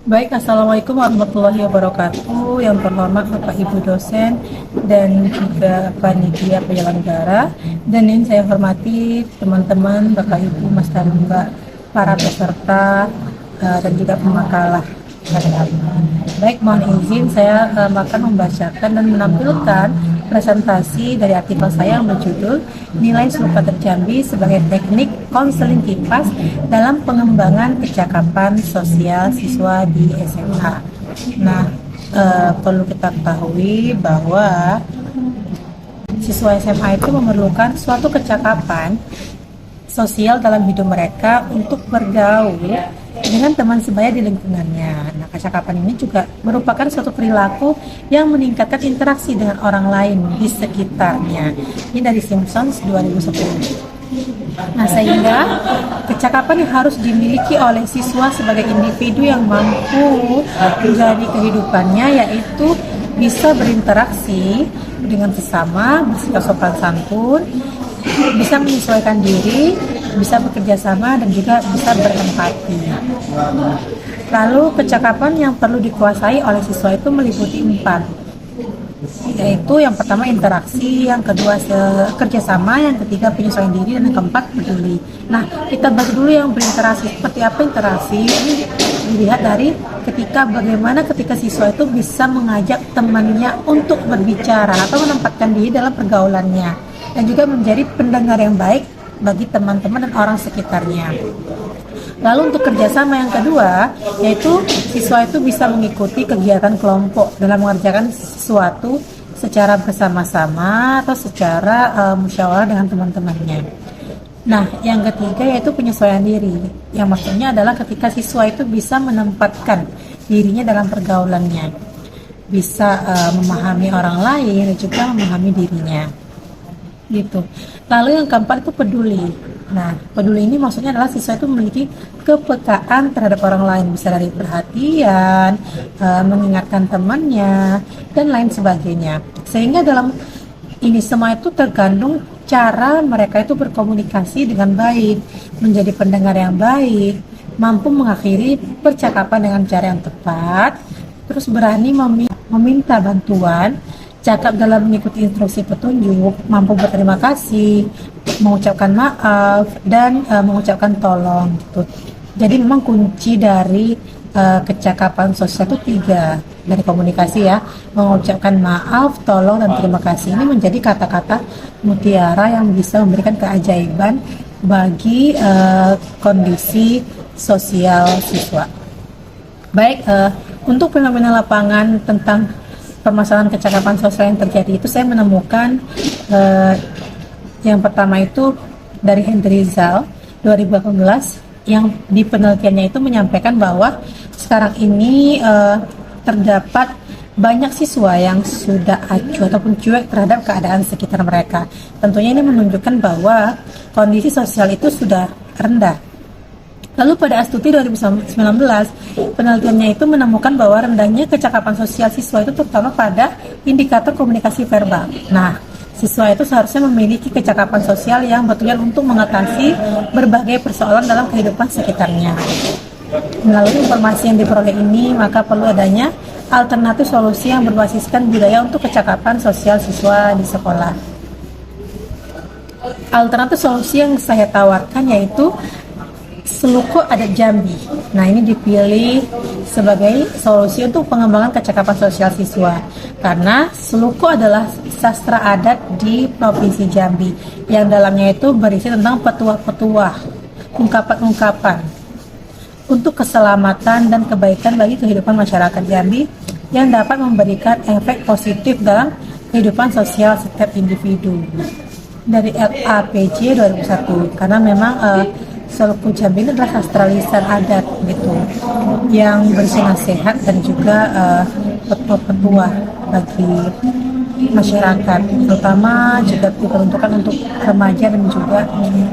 Baik, Assalamualaikum warahmatullahi wabarakatuh. Yang terhormat Bapak Ibu dosen dan juga panitia penyelenggara, dan yang saya hormati teman-teman Bapak Ibu Mas dan Mbak, para peserta dan juga pemakalah. Baik, mohon izin saya akan membacakan dan menampilkan presentasi dari artikel saya yang berjudul Nilai Sulkader Jambi sebagai Teknik Konseling Kipas dalam Pengembangan Kecakapan Sosial Siswa di SMA. Nah, perlu kita ketahui bahwa siswa SMA itu memerlukan suatu kecakapan sosial dalam hidup mereka untuk bergaul dengan teman sebaya di lingkungannya. Nah, kecakapan ini juga merupakan suatu perilaku yang meningkatkan interaksi dengan orang lain di sekitarnya. Ini dari Simpsons 2010. Nah, sehingga kecakapan yang harus dimiliki oleh siswa sebagai individu yang mampu menjalani kehidupannya, yaitu bisa berinteraksi dengan sesama, bersikap sopan santun, bisa menyesuaikan diri, bisa bekerja sama, dan juga bisa berempati. Lalu kecakapan yang perlu dikuasai oleh siswa itu meliputi 4, yaitu yang pertama interaksi, yang kedua kerjasama, yang ketiga penyesuaian diri, dan yang keempat peduli. Nah, kita bahas dulu yang berinteraksi. Seperti apa interaksi? Ini dilihat dari ketika siswa itu bisa mengajak temannya untuk berbicara atau menempatkan diri dalam pergaulannya, dan juga menjadi pendengar yang baik bagi teman-teman dan orang sekitarnya. Lalu untuk kerjasama yang kedua, yaitu siswa itu bisa mengikuti kegiatan kelompok dalam mengerjakan sesuatu secara bersama-sama atau secara musyawarah dengan teman-temannya. Nah, yang ketiga yaitu penyesuaian diri, yang maksudnya adalah ketika siswa itu bisa menempatkan dirinya dalam pergaulannya, bisa memahami orang lain dan juga memahami dirinya. Gitu. Lalu yang keempat itu peduli. Nah, peduli ini maksudnya adalah siswa itu memiliki kepekaan terhadap orang lain, bisa dari perhatian, mengingatkan temannya, dan lain sebagainya. Sehingga dalam ini semua itu tergantung cara mereka itu berkomunikasi dengan baik, menjadi pendengar yang baik, mampu mengakhiri percakapan dengan cara yang tepat, terus berani meminta bantuan, cakap dalam mengikuti instruksi petunjuk, mampu berterima kasih, mengucapkan maaf, dan mengucapkan tolong gitu. Jadi memang kunci dari kecakapan sosial itu 3 dari komunikasi ya, mengucapkan maaf, tolong, dan terima kasih. Ini menjadi kata-kata mutiara yang bisa memberikan keajaiban bagi kondisi sosial siswa. Baik, untuk fenomena lapangan tentang permasalahan kecakapan sosial yang terjadi itu saya menemukan yang pertama itu dari Henry Rizal 2018, yang di penelitiannya itu menyampaikan bahwa sekarang ini terdapat banyak siswa yang sudah acuh ataupun cuek terhadap keadaan sekitar mereka. Tentunya ini menunjukkan bahwa kondisi sosial itu sudah rendah. Lalu pada Astuti 2019, penelitiannya itu menemukan bahwa rendahnya kecakapan sosial siswa itu terutama pada indikator komunikasi verbal. Nah, siswa itu seharusnya memiliki kecakapan sosial yang bertujuan untuk mengatasi berbagai persoalan dalam kehidupan sekitarnya. Melalui informasi yang diperoleh ini, maka perlu adanya alternatif solusi yang berbasiskan budaya untuk kecakapan sosial siswa di sekolah. Alternatif solusi yang saya tawarkan yaitu Seluku Adat Jambi. Nah, ini dipilih sebagai solusi untuk pengembangan kecakapan sosial siswa karena Seluku adalah sastra adat di Provinsi Jambi yang dalamnya itu berisi tentang petuah-petuah, ungkapan-ungkapan untuk keselamatan dan kebaikan bagi kehidupan masyarakat Jambi yang dapat memberikan efek positif dalam kehidupan sosial setiap individu. Dari LAPJ 2001, karena memang Seluku Jambi ini adalah sastra lisan adat gitu, yang berisi nasihat dan juga petuah bagi masyarakat, terutama juga diperuntukkan untuk remaja dan juga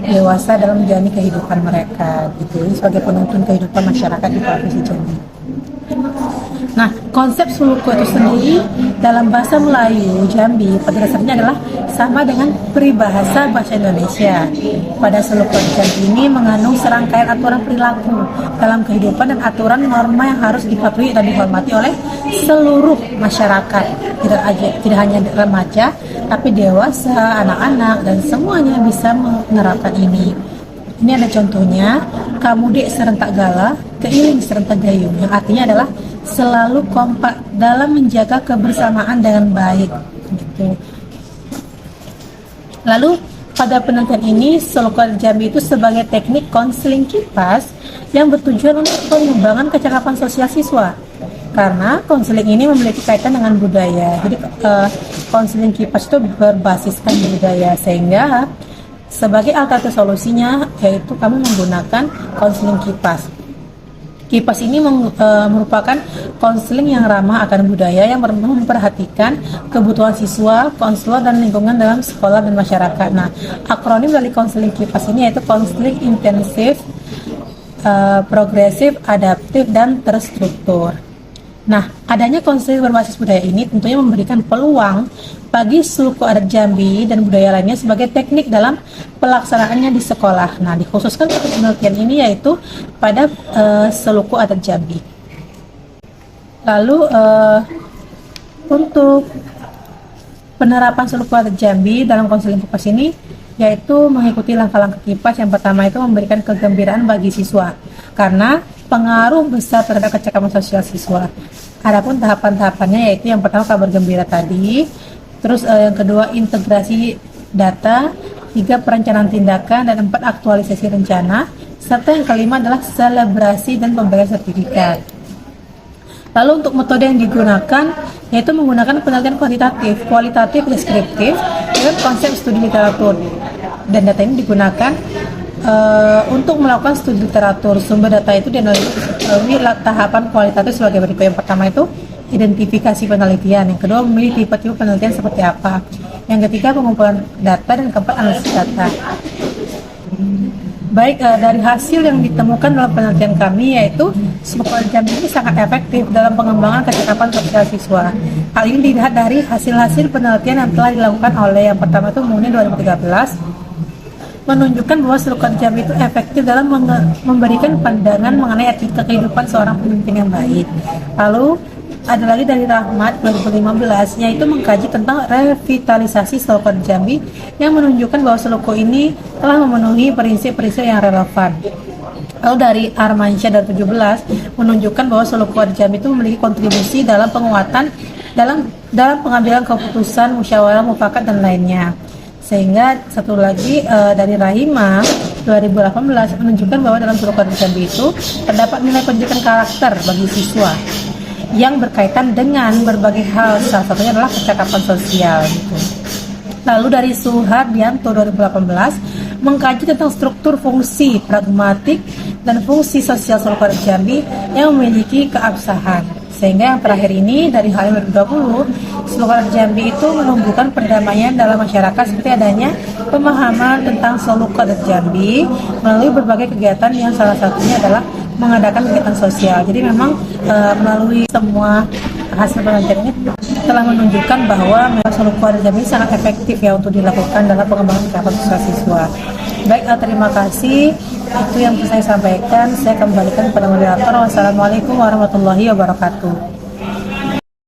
dewasa dalam menjalani kehidupan mereka gitu. Ini sebagai penuntun kehidupan masyarakat di Provinsi Jambi. Nah, konsep Sulukku itu sendiri dalam bahasa Melayu Jambi pada dasarnya adalah sama dengan peribahasa bahasa Indonesia. Pada Sulukku Jambi ini mengandung serangkaian aturan perilaku dalam kehidupan dan aturan norma yang harus dipatuhi dan dihormati oleh seluruh masyarakat. Tidak hanya remaja, tapi dewasa, anak-anak, dan semuanya bisa menerapkan ini. Ini ada contohnya, kamudik serentak gala, keiling serentak gayung, yang artinya adalah selalu kompak dalam menjaga kebersamaan dengan baik. Gitu. Lalu pada penelitian ini, Sulukku Adat Jambi itu sebagai teknik konseling kipas yang bertujuan untuk pengembangan kecakapan sosial siswa. Karena konseling ini memiliki kaitan dengan budaya. Jadi konseling kipas itu berbasiskan budaya, sehingga sebagai alternatif solusinya yaitu kamu menggunakan konseling kipas. Kipas ini merupakan konseling yang ramah akan budaya yang memperhatikan kebutuhan siswa, konselor, dan lingkungan dalam sekolah dan masyarakat. Nah, akronim dari konseling kipas ini yaitu konseling intensif, progresif, adaptif, dan terstruktur. Nah, adanya konseling berbasis budaya ini tentunya memberikan peluang bagi Sulukku Adat Jambi dan budaya lainnya sebagai teknik dalam pelaksanaannya di sekolah. Nah, dikhususkan pada penelitian ini yaitu pada Sulukku Adat Jambi. Lalu untuk penerapan Sulukku Adat Jambi dalam konseling kipas ini yaitu mengikuti langkah-langkah kipas. Yang pertama itu memberikan kegembiraan bagi siswa karena pengaruh besar terhadap kecakapan sosial siswa. Adapun tahapan-tahapannya yaitu yang pertama kabar gembira tadi, terus yang kedua integrasi data, 3 perencanaan tindakan, dan 4 aktualisasi rencana, serta yang kelima adalah selebrasi dan pemberian sertifikat. Lalu untuk metode yang digunakan yaitu menggunakan penelitian kuantitatif, kualitatif, deskriptif dengan konsep studi literatur, dan data ini digunakan untuk melakukan studi literatur. Sumber data itu dianalisis melalui tahapan kualitatif sebagai berikut. Yang pertama itu identifikasi penelitian, yang kedua memilih tipe-tipe penelitian seperti apa, yang ketiga pengumpulan data, dan keempat analisis data. Baik, dari hasil yang ditemukan dalam penelitian kami yaitu Sulukku Adat Jambi ini sangat efektif dalam pengembangan kecakapan sosial siswa. Hal ini dilihat dari hasil-hasil penelitian yang telah dilakukan oleh yang pertama itu Muni 2013 menunjukkan bahwa Sulukku Adat Jambi itu efektif dalam memberikan pandangan mengenai etika kehidupan seorang pemimpin yang baik. Lalu ada lagi dari Rahmat 2015 yaitu mengkaji tentang revitalisasi Sulukku Adat Jambi yang menunjukkan bahwa Sulukku ini telah memenuhi prinsip-prinsip yang relevan. Lalu dari Armansyah 2017 menunjukkan bahwa Sulukku Adat Jambi itu memiliki kontribusi dalam penguatan dalam pengambilan keputusan, musyawarah, mufakat, dan lainnya. Sehingga satu lagi dari Rahima 2018 menunjukkan bahwa dalam Sulukku Adat Jambi itu terdapat nilai pendidikan karakter bagi siswa yang berkaitan dengan berbagai hal, salah satunya adalah kecakapan sosial gitu. Lalu dari Suhardianto 2018 mengkaji tentang struktur fungsi pragmatik dan fungsi sosial Sulukku Adat Jambi yang memiliki keabsahan. Sehingga yang terakhir ini dari Halim 2020, Sulukku Adat Jambi itu menumbuhkan perdamaian dalam masyarakat seperti adanya pemahaman tentang Sulukku Adat Jambi melalui berbagai kegiatan yang salah satunya adalah mengadakan kegiatan sosial. Jadi memang melalui semua hasil penelitian ini telah menunjukkan bahwa memang Sulukku Adat Jambi sangat efektif ya untuk dilakukan dalam pengembangan kecakapan sosial siswa. Baik, terima kasih. Itu yang bisa saya sampaikan. Saya kembalikan kepada moderator. Wassalamualaikum warahmatullahi wabarakatuh.